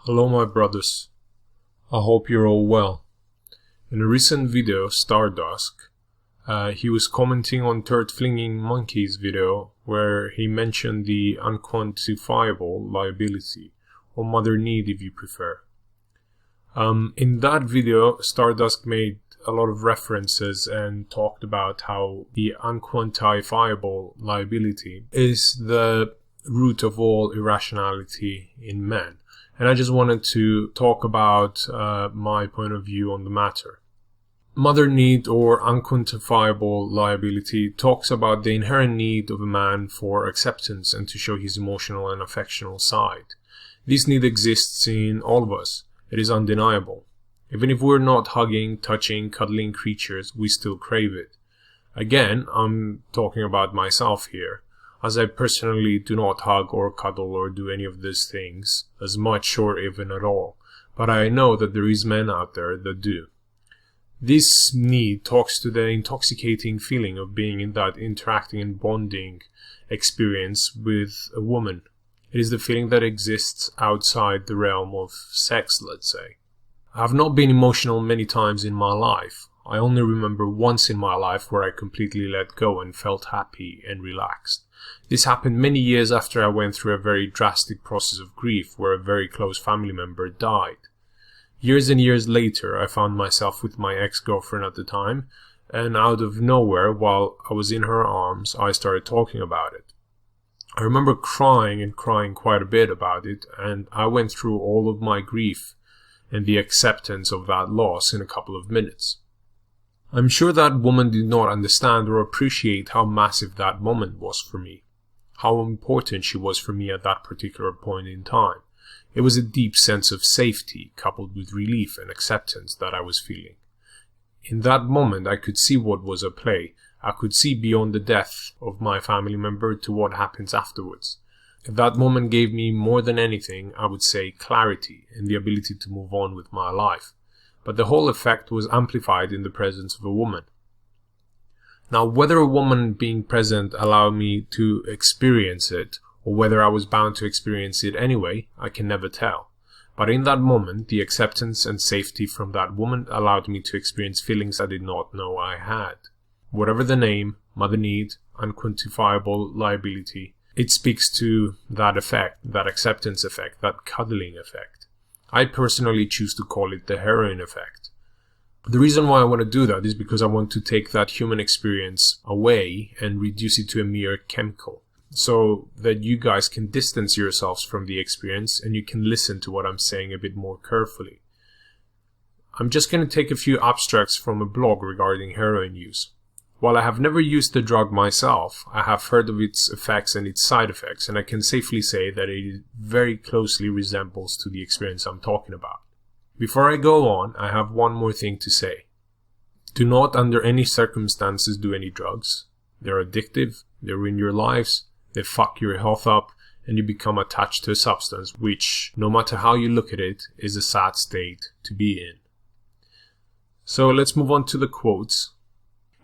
Hello my brothers, I hope you're all well. In a recent video, Stardusk, he was commenting on Turd Flinging Monkey's video where he mentioned the unquantifiable liability, or mother need if you prefer. In that video, Stardusk made a lot of references and talked about how the unquantifiable liability is the root of all irrationality in men. And I just wanted to talk about my point of view on the matter. Mother need, or unquantifiable liability, talks about the inherent need of a man for acceptance and to show his emotional and affectional side. This need exists in all of us. It is undeniable. Even if we're not hugging, touching, cuddling creatures, we still crave it. Again, I'm talking about myself here, as I personally do not hug or cuddle or do any of these things as much or even at all, but I know that there is men out there that do. This need talks to the intoxicating feeling of being in that interacting and bonding experience with a woman. It is the feeling that exists outside the realm of sex, let's say. I have not been emotional many times in my life. I only remember once in my life where I completely let go and felt happy and relaxed. This happened many years after I went through a very drastic process of grief where a very close family member died. Years and years later, I found myself with my ex-girlfriend at the time, and out of nowhere, while I was in her arms, I started talking about it. I remember crying quite a bit about it, and I went through all of my grief and the acceptance of that loss in a couple of minutes. I'm sure that woman did not understand or appreciate how massive that moment was for me, how important she was for me at that particular point in time. It was a deep sense of safety coupled with relief and acceptance that I was feeling. In that moment, I could see what was at play. I could see beyond the death of my family member to what happens afterwards. That moment gave me more than anything, I would say, clarity and the ability to move on with my life. But the whole effect was amplified in the presence of a woman. Now, whether a woman being present allowed me to experience it, or whether I was bound to experience it anyway, I can never tell. But in that moment, the acceptance and safety from that woman allowed me to experience feelings I did not know I had. Whatever the name, mother need, unquantifiable liability, it speaks to that effect, that acceptance effect, that cuddling effect. I personally choose to call it the heroin effect. The reason why I want to do that is because I want to take that human experience away and reduce it to a mere chemical, so that you guys can distance yourselves from the experience and you can listen to what I'm saying a bit more carefully. I'm just going to take a few abstracts from a blog regarding heroin use. While I have never used the drug myself, I have heard of its effects and its side effects, and I can safely say that it very closely resembles to the experience I'm talking about. Before I go on, I have one more thing to say. Do not under any circumstances do any drugs. They're addictive, they ruin your lives, they fuck your health up, and you become attached to a substance which, no matter how you look at it, is a sad state to be in. So let's move on to the quotes.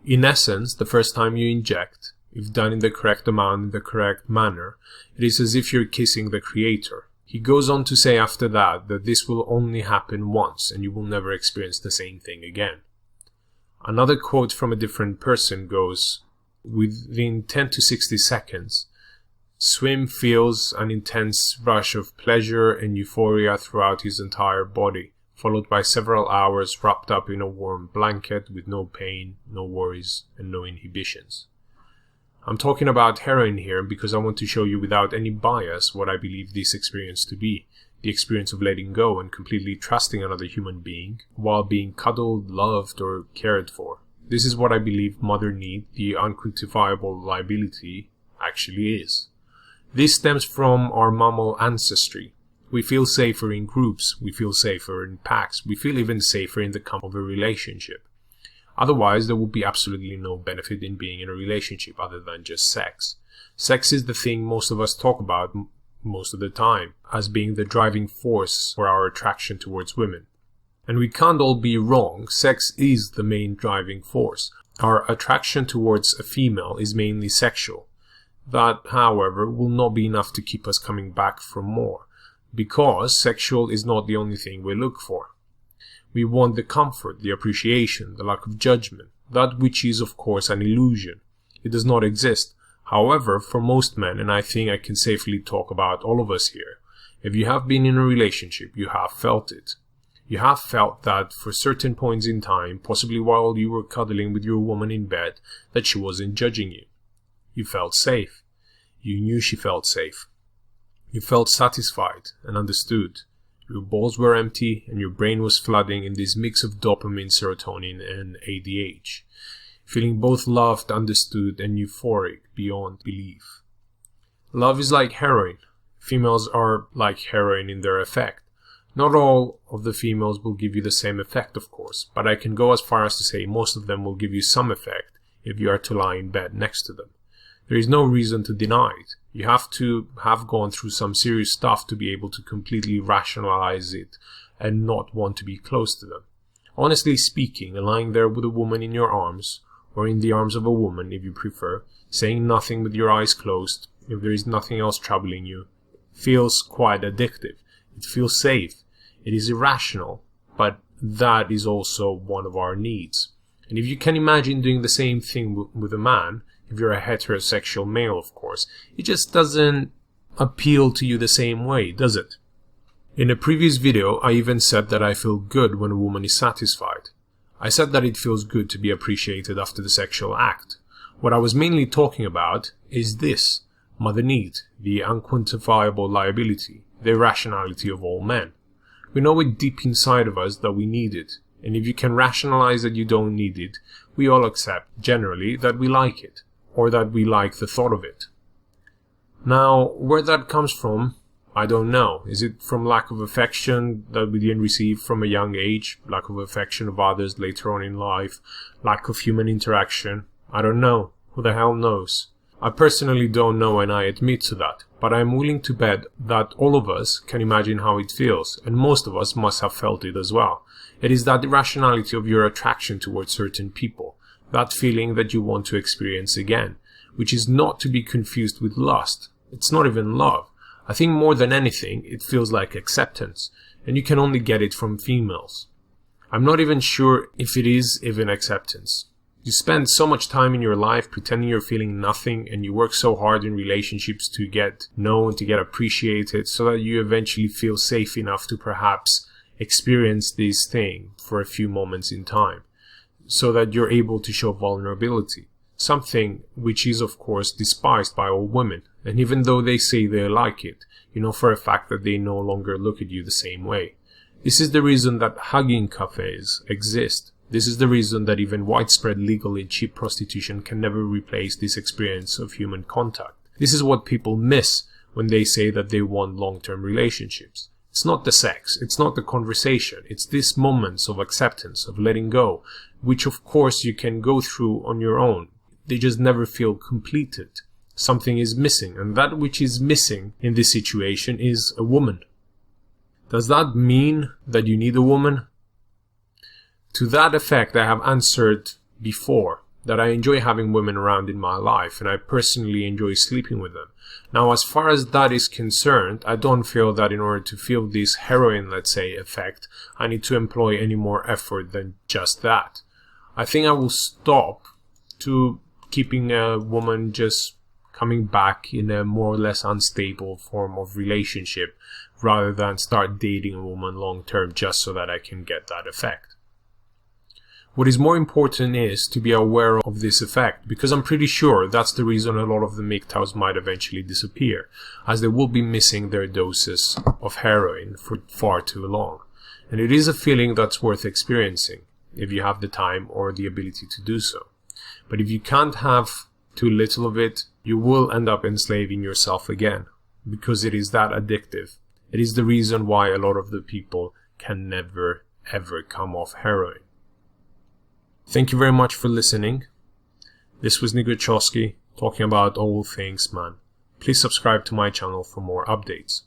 In essence, the first time you inject, if done in the correct amount in the correct manner, it is as if you're kissing the Creator. He goes on to say after that this will only happen once and you will never experience the same thing again. Another quote from a different person goes, within 10 to 60 seconds, Swim feels an intense rush of pleasure and euphoria throughout his entire body, followed by several hours wrapped up in a warm blanket with no pain, no worries, and no inhibitions. I'm talking about heroin here because I want to show you without any bias what I believe this experience to be, the experience of letting go and completely trusting another human being while being cuddled, loved, or cared for. This is what I believe mother need, the unquantifiable liability, actually is. This stems from our mammal ancestry. We feel safer in groups, we feel safer in packs, we feel even safer in the calm of a relationship. Otherwise, there would be absolutely no benefit in being in a relationship other than just sex. Sex is the thing most of us talk about most of the time, as being the driving force for our attraction towards women. And we can't all be wrong, sex is the main driving force. Our attraction towards a female is mainly sexual. That, however, will not be enough to keep us coming back for more. because sexual is not the only thing we look for. We want the comfort, the appreciation, the lack of judgment, that which is of course an illusion. It does not exist. However, for most men, and I think I can safely talk about all of us here, if you have been in a relationship, you have felt it. You have felt that for certain points in time, possibly while you were cuddling with your woman in bed, that she wasn't judging you. You felt safe. You knew she felt safe. You felt satisfied and understood. Your balls were empty and your brain was flooding in this mix of dopamine, serotonin and ADH, feeling both loved, understood and euphoric beyond belief. Love is like heroin. Females are like heroin in their effect. Not all of the females will give you the same effect, of course, but I can go as far as to say most of them will give you some effect if you are to lie in bed next to them. There is no reason to deny it. You have to have gone through some serious stuff to be able to completely rationalize it and not want to be close to them. Honestly speaking, lying there with a woman in your arms, or in the arms of a woman if you prefer, saying nothing with your eyes closed, if there is nothing else troubling you, feels quite addictive. It feels safe. It is irrational, but that is also one of our needs. And if you can imagine doing the same thing with a man, if you're a heterosexual male, of course, it just doesn't appeal to you the same way, does it? In a previous video, I even said that I feel good when a woman is satisfied. I said that it feels good to be appreciated after the sexual act. What I was mainly talking about is this: mother need, the unquantifiable liability, the irrationality of all men. We know it deep inside of us that we need it, and if you can rationalize that you don't need it, we all accept, generally, that we like it, or that we like the thought of it. Now, where that comes from, I don't know. Is it from lack of affection that we didn't receive from a young age, lack of affection of others later on in life, lack of human interaction? I don't know. Who the hell knows? I personally don't know, and I admit to that, but I am willing to bet that all of us can imagine how it feels, and most of us must have felt it as well. It is that irrationality of your attraction towards certain people, that feeling that you want to experience again, which is not to be confused with lust. It's not even love. I think more than anything, it feels like acceptance, and you can only get it from females. I'm not even sure if it is even acceptance. You spend so much time in your life pretending you're feeling nothing, and you work so hard in relationships to get known, to get appreciated, so that you eventually feel safe enough to perhaps experience this thing for a few moments in time, so that you're able to show vulnerability, something which is of course despised by all women. And even though they say they like it, you know for a fact that they no longer look at you the same way. This is the reason that hugging cafes exist. This is the reason that even widespread legal and cheap prostitution can never replace this experience of human contact. This is what people miss when they say that they want long-term relationships. It's not the sex, it's not the conversation, it's these moments of acceptance, of letting go, which of course you can go through on your own. They just never feel completed. Something is missing, and that which is missing in this situation is a woman. Does that mean that you need a woman? To that effect, I have answered before that I enjoy having women around in my life, and I personally enjoy sleeping with them. Now, as far as that is concerned, I don't feel that in order to feel this heroin, let's say, effect, I need to employ any more effort than just that. I think I will stop to keeping a woman just coming back in a more or less unstable form of relationship, rather than start dating a woman long term just so that I can get that effect. What is more important is to be aware of this effect, because I'm pretty sure that's the reason a lot of the MGTOWs might eventually disappear, as they will be missing their doses of heroin for far too long. And it is a feeling that's worth experiencing, if you have the time or the ability to do so. But if you can't have too little of it, you will end up enslaving yourself again, because it is that addictive. It is the reason why a lot of the people can never ever come off heroin. Thank you very much for listening. This was Nigochowski talking about all things man. Please subscribe to my channel for more updates.